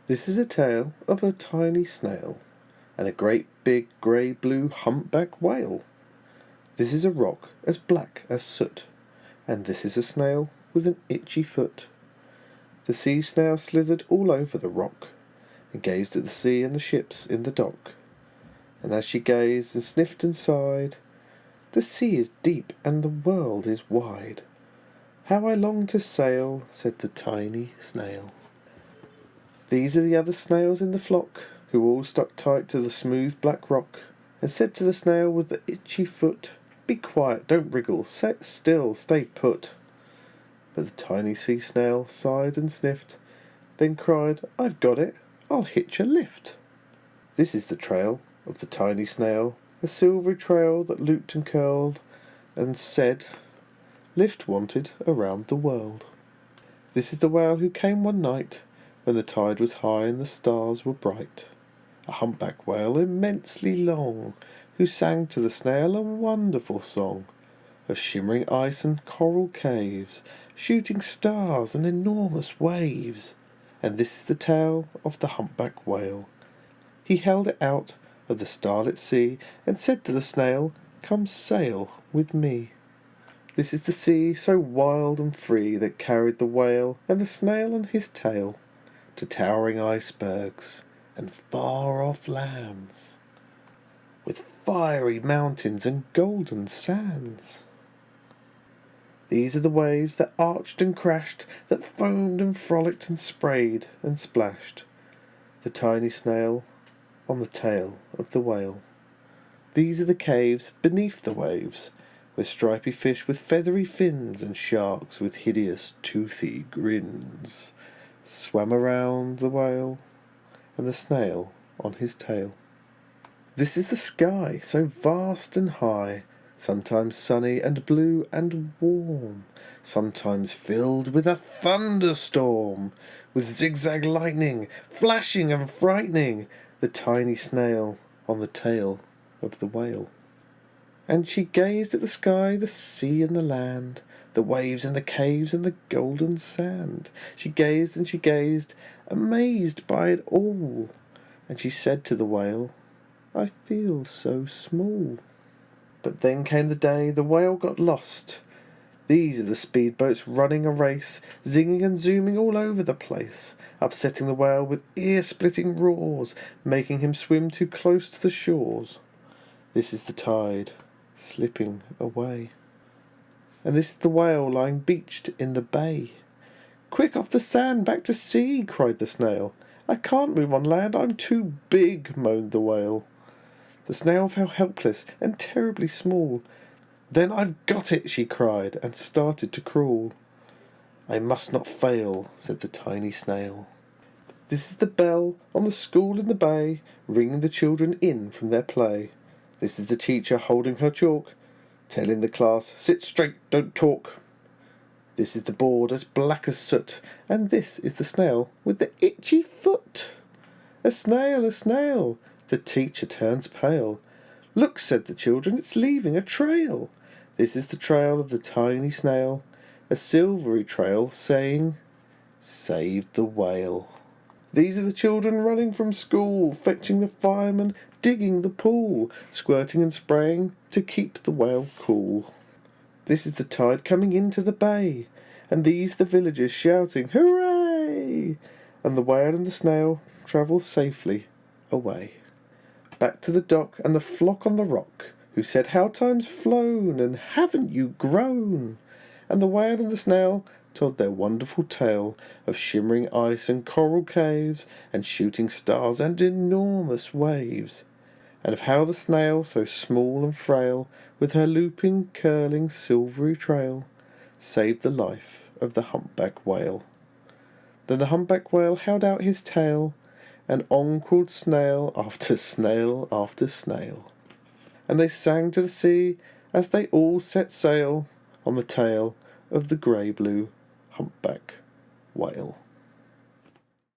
This is a tale of a tiny snail and a great big grey-blue humpback whale. This is a rock as black as soot, and this is a snail with an itchy foot. The sea snail slithered all over the rock and gazed at the sea and the ships in the dock. And as she gazed and sniffed and sighed, "The sea is deep and the world is wide. How I long to sail," said the tiny snail. These are the other snails in the flock, who all stuck tight to the smooth black rock, and said to the snail with the itchy foot, "Be quiet, don't wriggle, sit still, stay put." But the tiny sea snail sighed and sniffed, then cried, "I've got it, I'll hitch a lift." This is the trail of the tiny snail, a silvery trail that looped and curled, and said, "Lift wanted around the world." This is the whale who came one night, when the tide was high and the stars were bright, a humpback whale immensely long, who sang to the snail a wonderful song of shimmering ice and coral caves, shooting stars and enormous waves. And this is the tale of the humpback whale. He held it out of the starlit sea and said to the snail, "Come sail with me." This is the sea so wild and free that carried the whale and the snail on his tail to towering icebergs and far-off lands, with fiery mountains and golden sands. These are the waves that arched and crashed, that foamed and frolicked and sprayed and splashed the tiny snail on the tail of the whale. These are the caves beneath the waves, where stripy fish with feathery fins and sharks with hideous toothy grins swam around the whale and the snail on his tail. This is the sky, so vast and high, sometimes sunny and blue and warm, sometimes filled with a thunderstorm, with zigzag lightning, flashing and frightening the tiny snail on the tail of the whale. And she gazed at the sky, the sea and the land, the waves and the caves and the golden sand. She gazed and she gazed, amazed by it all. And she said to the whale, "I feel so small." But then came the day the whale got lost. These are the speedboats running a race, zinging and zooming all over the place, upsetting the whale with ear-splitting roars, making him swim too close to the shores. This is the tide slipping away, and this is the whale lying beached in the bay. "Quick, off the sand, back to sea," cried the snail. "I can't move on land, I'm too big," moaned the whale. The snail felt helpless and terribly small. "Then I've got it," she cried, and started to crawl. "I must not fail," said the tiny snail. This is the bell on the school in the bay, ringing the children in from their play. This is the teacher holding her chalk, telling the class, "Sit straight, don't talk." This is the board as black as soot, and this is the snail with the itchy foot. "A snail, a snail!" The teacher turns pale. "Look," said the children, "it's leaving a trail." This is the trail of the tiny snail, a silvery trail saying, "Save the whale." These are the children running from school, fetching the fireman, digging the pool, squirting and spraying to keep the whale cool. This is the tide coming into the bay, and these the villagers shouting, "Hooray!" And the whale and the snail travel safely away, back to the dock and the flock on the rock, who said, "How time's flown, and haven't you grown?" And the whale and the snail told their wonderful tale of shimmering ice and coral caves, and shooting stars and enormous waves, and of how the snail, so small and frail, with her looping, curling, silvery trail, saved the life of the humpback whale. Then the humpback whale held out his tail, and on crawled snail after snail after snail, and they sang to the sea as they all set sail on the tail of the grey-blue humpback whale.